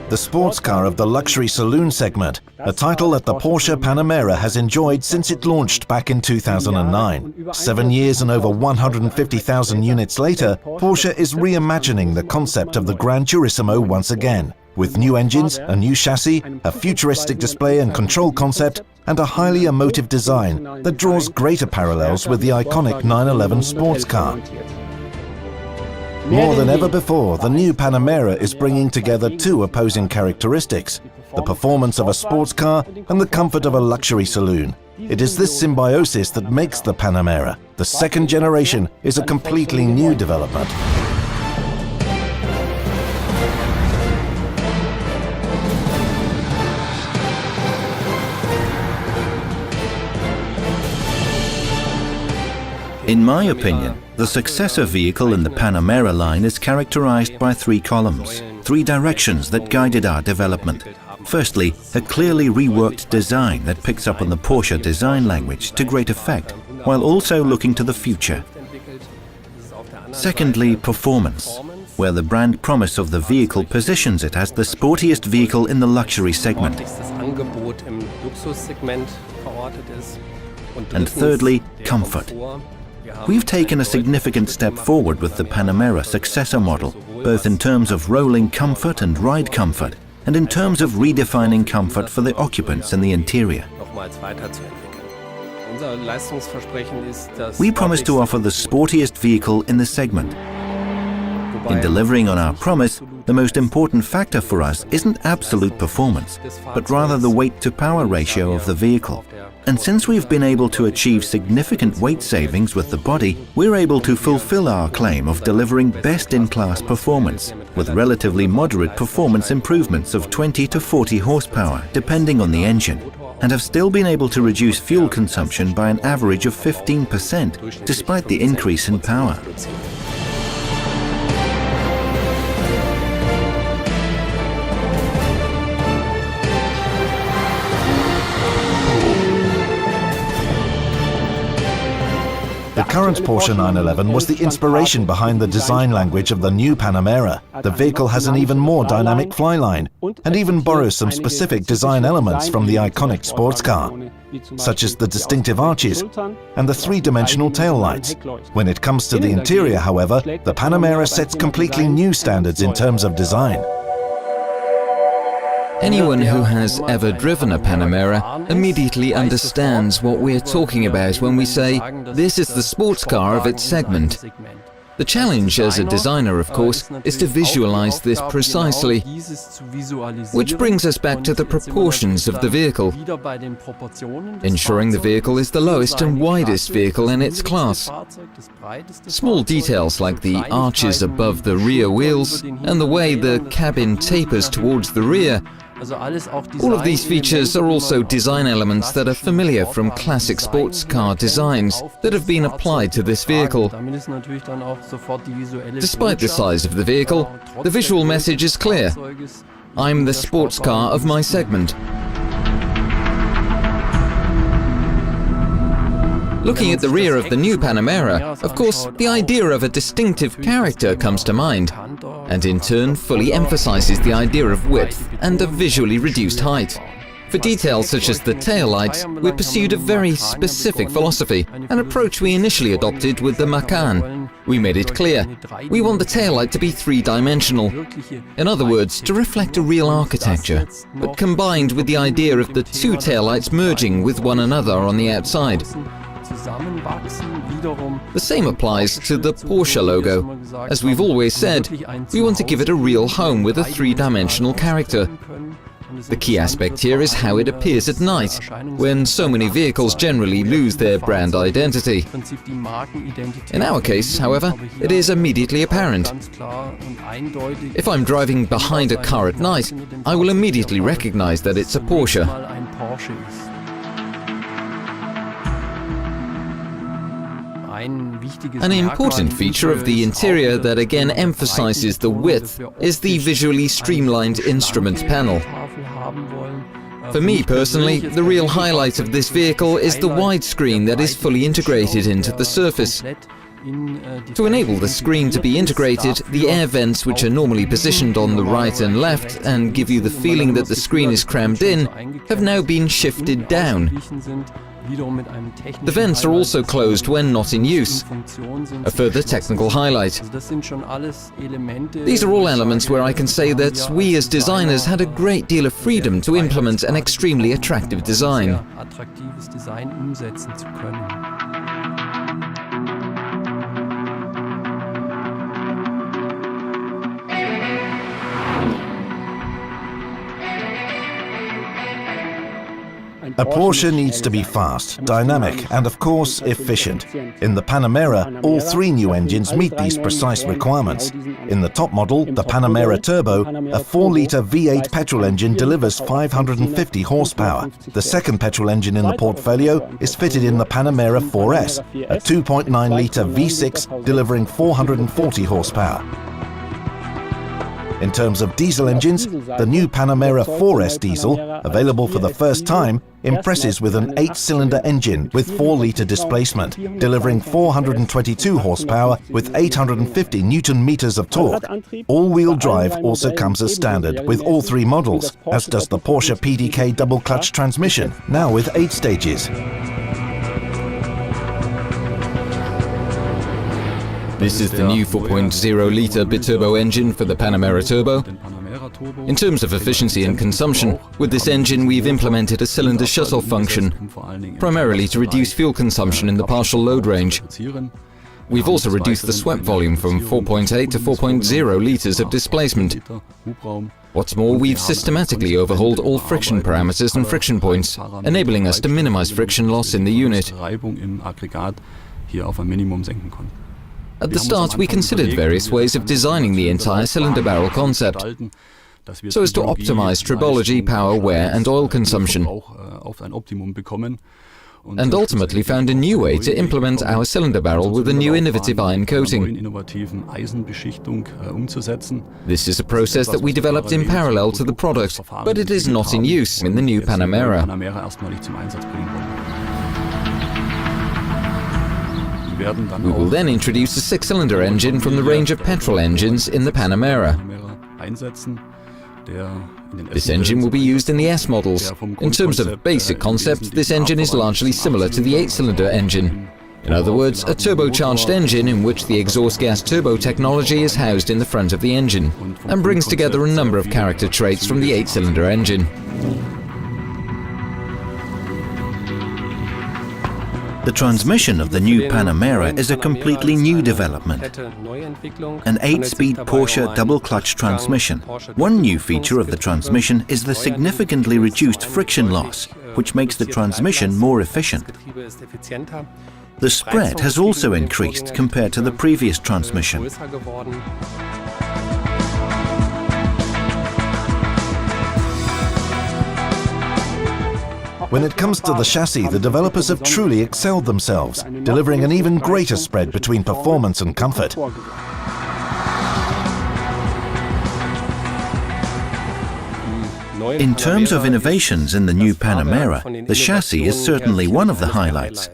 the sports car of the luxury saloon segment, a title that the Porsche Panamera has enjoyed since it launched back in 2009. 7 years and over 150,000 units later, Porsche is reimagining the concept of the Gran Turismo once again, with new engines, a new chassis, a futuristic display and control concept, and a highly emotive design that draws greater parallels with the iconic 911 sports car. More than ever before, the new Panamera is bringing together two opposing characteristics: the performance of a sports car and the comfort of a luxury saloon. It is this symbiosis that makes the Panamera. The second generation is a completely new development. In my opinion, the successor vehicle in the Panamera line is characterized by three columns, three directions that guided our development. Firstly, a clearly reworked design that picks up on the Porsche design language to great effect, while also looking to the future. Secondly, performance, where the brand promise of the vehicle positions it as the sportiest vehicle in the luxury segment. And thirdly, comfort. We've taken a significant step forward with the Panamera successor model, both in terms of rolling comfort and ride comfort, and in terms of redefining comfort for the occupants in the interior. We promise to offer the sportiest vehicle in the segment. In delivering on our promise, the most important factor for us isn't absolute performance, but rather the weight-to-power ratio of the vehicle. And since we've been able to achieve significant weight savings with the body, we're able to fulfill our claim of delivering best-in-class performance, with relatively moderate performance improvements of 20 to 40 horsepower, depending on the engine, and have still been able to reduce fuel consumption by an average of 15%, despite the increase in power. The current Porsche 911 was the inspiration behind the design language of the new Panamera. The vehicle has an even more dynamic flyline and even borrows some specific design elements from the iconic sports car, such as the distinctive arches and the three-dimensional taillights. When it comes to the interior, however, the Panamera sets completely new standards in terms of design. Anyone who has ever driven a Panamera immediately understands what we're talking about when we say this is the sports car of its segment. The challenge as a designer, of course, is to visualize this precisely, which brings us back to the proportions of the vehicle, ensuring the vehicle is the lowest and widest vehicle in its class. Small details like the arches above the rear wheels and the way the cabin tapers towards the rear, all of these features are also design elements that are familiar from classic sports car designs that have been applied to this vehicle. Despite the size of the vehicle, the visual message is clear. I'm the sports car of my segment. Looking at the rear of the new Panamera, of course, the idea of a distinctive character comes to mind, and in turn fully emphasizes the idea of width and a visually reduced height. For details such as the taillights, we pursued a very specific philosophy, an approach we initially adopted with the Macan. We made it clear, we want the taillight to be three-dimensional. In other words, to reflect a real architecture, but combined with the idea of the two taillights merging with one another on the outside. The same applies to the Porsche logo. As we've always said, we want to give it a real home with a three-dimensional character. The key aspect here is how it appears at night, when so many vehicles generally lose their brand identity. In our case, however, it is immediately apparent. If I'm driving behind a car at night, I will immediately recognize that it's a Porsche. An important feature of the interior that again emphasizes the width is the visually streamlined instrument panel. For me personally, the real highlight of this vehicle is the widescreen that is fully integrated into the surface. To enable the screen to be integrated, the air vents, which are normally positioned on the right and left and give you the feeling that the screen is crammed in, have now been shifted down. The vents are also closed when not in use, a further technical highlight. These are all elements where I can say that we as designers had a great deal of freedom to implement an extremely attractive design. A Porsche needs to be fast, dynamic and of course efficient. In the Panamera, all three new engines meet these precise requirements. In the top model, the Panamera Turbo, a 4-litre V8 petrol engine delivers 550 horsepower. The second petrol engine in the portfolio is fitted in the Panamera 4S, a 2.9-litre V6 delivering 440 horsepower. In terms of diesel engines, the new Panamera 4S diesel, available for the first time, impresses with an 8-cylinder engine with 4-litre displacement, delivering 422 horsepower with 850 Newton-meters of torque. All-wheel drive also comes as standard with all three models, as does the Porsche PDK double-clutch transmission, now with 8 stages. This is the new 4.0-litre biturbo engine for the Panamera Turbo. In terms of efficiency and consumption, with this engine we've implemented a cylinder shut-off function, primarily to reduce fuel consumption in the partial load range. We've also reduced the swept volume from 4.8 to 4.0 litres of displacement. What's more, we've systematically overhauled all friction parameters and friction points, enabling us to minimize friction loss in the unit. At the start, we considered various ways of designing the entire cylinder barrel concept, so as to optimize tribology, power, wear and oil consumption, and ultimately found a new way to implement our cylinder barrel with a new innovative iron coating. This is a process that we developed in parallel to the product, but it is not in use in the new Panamera. We will then introduce a 6-cylinder engine from the range of petrol engines in the Panamera. This engine will be used in the S models. In terms of basic concept, this engine is largely similar to the 8-cylinder engine. In other words, a turbocharged engine in which the exhaust gas turbo technology is housed in the front of the engine and brings together a number of character traits from the 8-cylinder engine. The transmission of the new Panamera is a completely new development. An 8-speed Porsche double-clutch transmission. One new feature of the transmission is the significantly reduced friction loss, which makes the transmission more efficient. The spread has also increased compared to the previous transmission. When it comes to the chassis, the developers have truly excelled themselves, delivering an even greater spread between performance and comfort. In terms of innovations in the new Panamera, the chassis is certainly one of the highlights.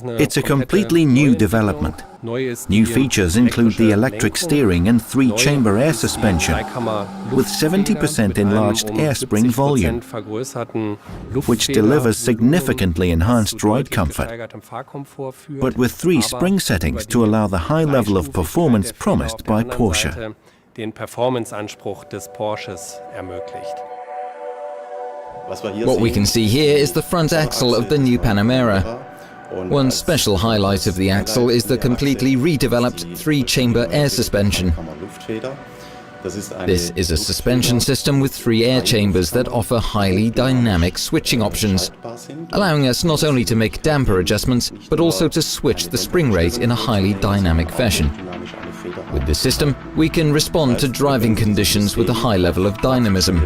It's a completely new development. New features include the electric steering and 3-chamber air suspension, with 70% enlarged air spring volume, which delivers significantly enhanced ride comfort, but with 3 spring settings to allow the high level of performance promised by Porsche. What we can see here is the front axle of the new Panamera. One special highlight of the axle is the completely redeveloped 3-chamber air suspension. This is a suspension system with 3 air chambers that offer highly dynamic switching options, allowing us not only to make damper adjustments, but also to switch the spring rate in a highly dynamic fashion. With this system, we can respond to driving conditions with a high level of dynamism,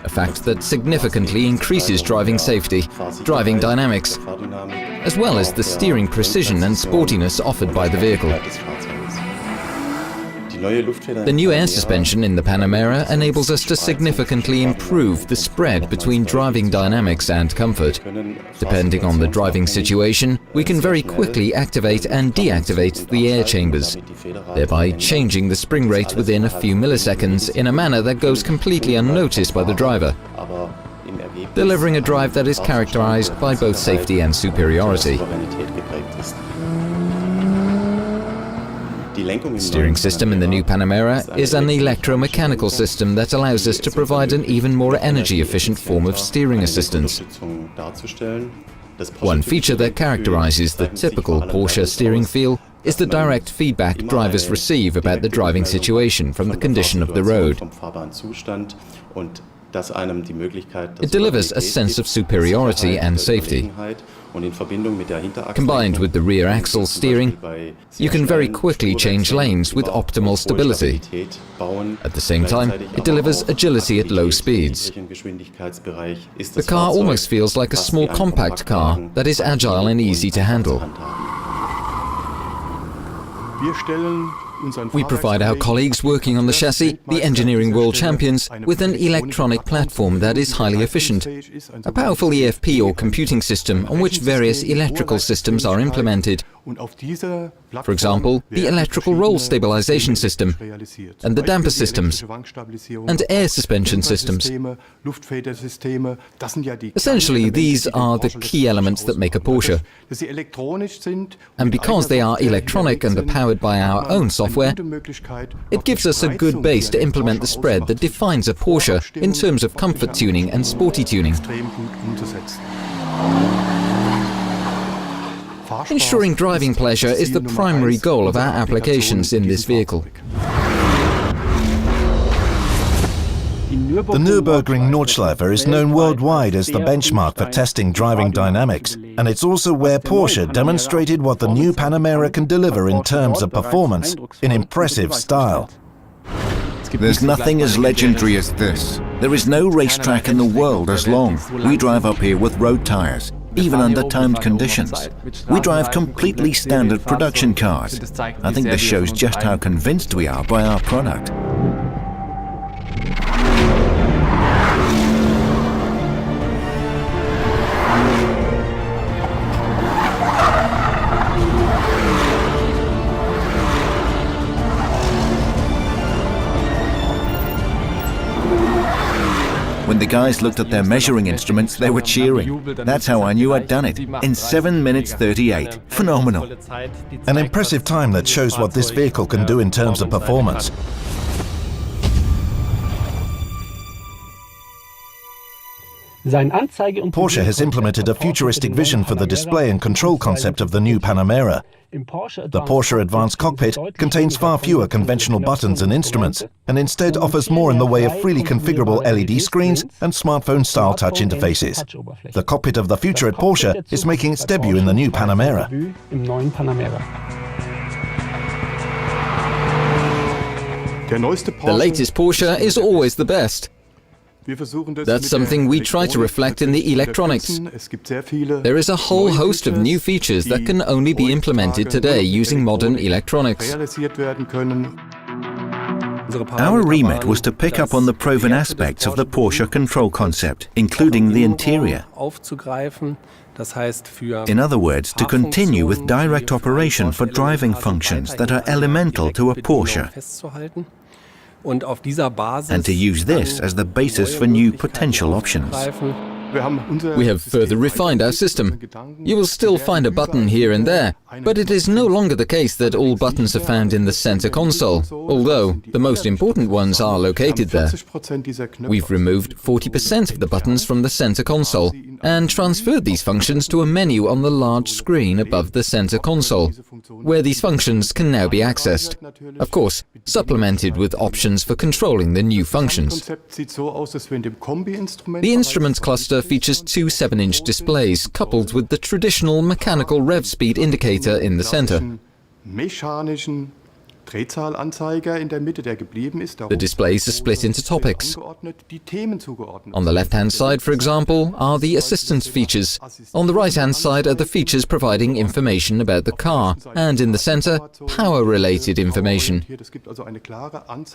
a fact that significantly increases driving safety, driving dynamics, as well as the steering precision and sportiness offered by the vehicle. The new air suspension in the Panamera enables us to significantly improve the spread between driving dynamics and comfort. Depending on the driving situation, we can very quickly activate and deactivate the air chambers, thereby changing the spring rate within a few milliseconds in a manner that goes completely unnoticed by the driver, delivering a drive that is characterized by both safety and superiority. The steering system in the new Panamera is an electromechanical system that allows us to provide an even more energy-efficient form of steering assistance. One feature that characterizes the typical Porsche steering feel is the direct feedback drivers receive about the driving situation from the condition of the road. It delivers a sense of superiority and safety. Combined with the rear axle steering, you can very quickly change lanes with optimal stability. At the same time, it delivers agility at low speeds. The car almost feels like a small compact car that is agile and easy to handle. We provide our colleagues working on the chassis, the engineering world champions, with an electronic platform that is highly efficient, a powerful EFP or computing system on which various electrical systems are implemented. For example, the electrical roll stabilization system, and the damper systems, and air suspension systems. Essentially, these are the key elements that make a Porsche. And because they are electronic and are powered by our own software, it gives us a good base to implement the spread that defines a Porsche in terms of comfort tuning and sporty tuning. Ensuring driving pleasure is the primary goal of our applications in this vehicle. The Nürburgring Nordschleife is known worldwide as the benchmark for testing driving dynamics, and it's also where Porsche demonstrated what the new Panamera can deliver in terms of performance in impressive style. There's nothing as legendary as this. There is no racetrack in the world as long. We drive up here with road tires, even under timed conditions. We drive completely standard production cars. I think this shows just how convinced we are by our product. When the guys looked at their measuring instruments, they were cheering. That's how I knew I'd done it. In 7 minutes 38. Phenomenal. An impressive time that shows what this vehicle can do in terms of performance. Porsche has implemented a futuristic vision for the display and control concept of the new Panamera. The Porsche Advanced Cockpit contains far fewer conventional buttons and instruments, and instead offers more in the way of freely configurable LED screens and smartphone-style touch interfaces. The cockpit of the future at Porsche is making its debut in the new Panamera. The latest Porsche is always the best. That's something we try to reflect in the electronics. There is a whole host of new features that can only be implemented today using modern electronics. Our remit was to pick up on the proven aspects of the Porsche control concept, including the interior. In other words, to continue with direct operation for driving functions that are elemental to a Porsche, and to use this as the basis for new potential options. We have further refined our system. You will still find a button here and there, but it is no longer the case that all buttons are found in the center console, although the most important ones are located there. We've removed 40% of the buttons from the center console and transferred these functions to a menu on the large screen above the center console, where these functions can now be accessed. Of course, supplemented with options for controlling the new functions. The instruments cluster features two 7-inch displays coupled with the traditional mechanical rev speed indicator in the center. The displays are split into topics. On the left-hand side, for example, are the assistance features. On the right-hand side are the features providing information about the car, and in the center, power-related information.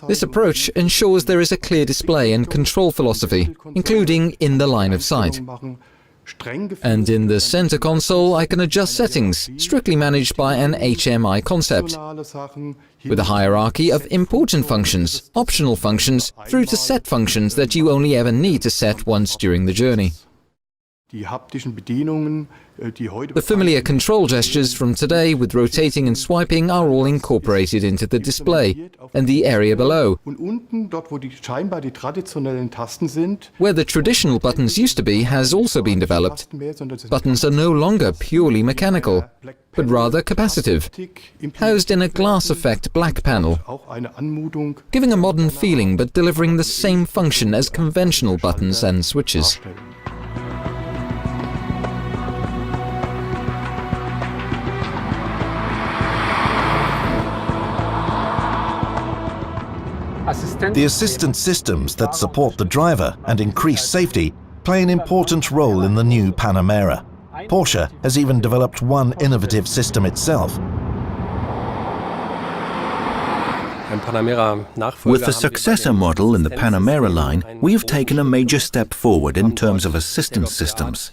This approach ensures there is a clear display and control philosophy, including in the line of sight. And in the center console, I can adjust settings, strictly managed by an HMI concept, with a hierarchy of important functions, optional functions, through to set functions that you only ever need to set once during the journey. The familiar control gestures from today with rotating and swiping are all incorporated into the display, and the area below, where the traditional buttons used to be, has also been developed. Buttons are no longer purely mechanical, but rather capacitive, housed in a glass effect black panel, giving a modern feeling but delivering the same function as conventional buttons and switches. The assistance systems that support the driver and increase safety play an important role in the new Panamera. Porsche has even developed one innovative system itself. With the successor model in the Panamera line, we have taken a major step forward in terms of assistance systems,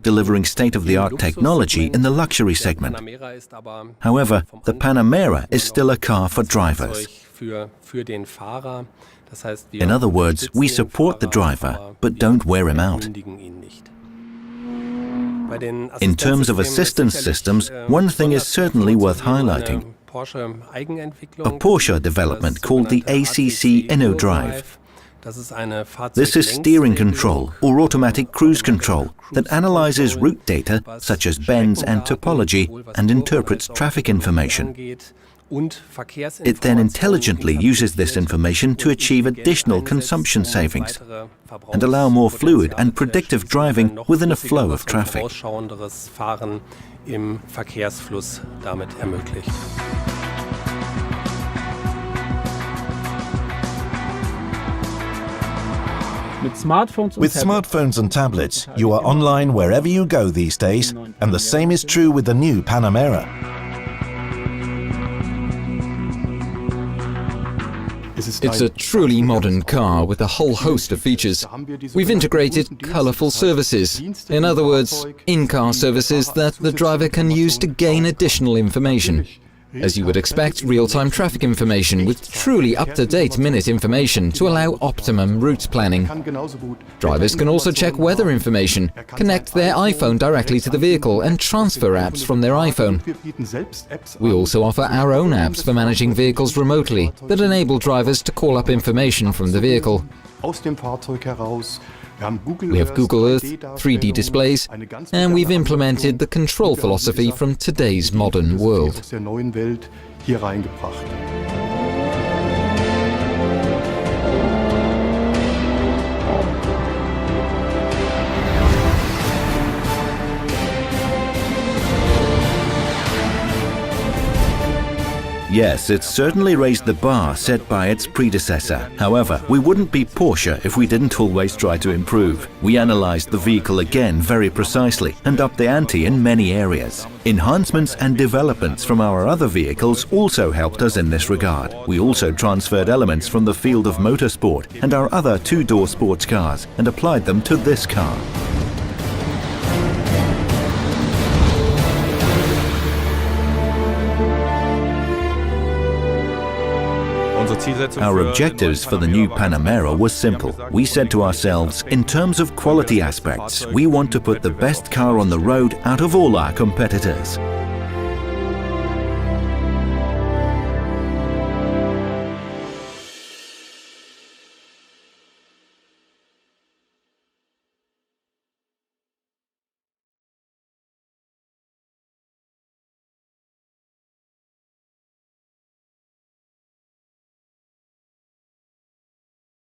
delivering state-of-the-art technology in the luxury segment. However, the Panamera is still a car for drivers. In other words, we support the driver, but don't wear him out. In terms of assistance systems, one thing is certainly worth highlighting. A Porsche development called the ACC InnoDrive. This is steering control or automatic cruise control that analyzes route data such as bends and topology and interprets traffic information. It then intelligently uses this information to achieve additional consumption savings and allow more fluid and predictive driving within a flow of traffic. With smartphones and tablets, you are online wherever you go these days, and the same is true with the new Panamera. It's a truly modern car with a whole host of features. We've integrated colourful services, in other words, in-car services that the driver can use to gain additional information. As you would expect, real-time traffic information with truly up-to-date minute information to allow optimum route planning. Drivers can also check weather information, connect their iPhone directly to the vehicle and transfer apps from their iPhone. We also offer our own apps for managing vehicles remotely that enable drivers to call up information from the vehicle. We have Google Earth, 3D displays, and we've implemented the control philosophy from today's modern world. Yes, it's certainly raised the bar set by its predecessor. However, we wouldn't be Porsche if we didn't always try to improve. We analyzed the vehicle again very precisely and upped the ante in many areas. Enhancements and developments from our other vehicles also helped us in this regard. We also transferred elements from the field of motorsport and our other two-door sports cars and applied them to this car. Our objectives for the new Panamera was simple. We said to ourselves, in terms of quality aspects, we want to put the best car on the road out of all our competitors.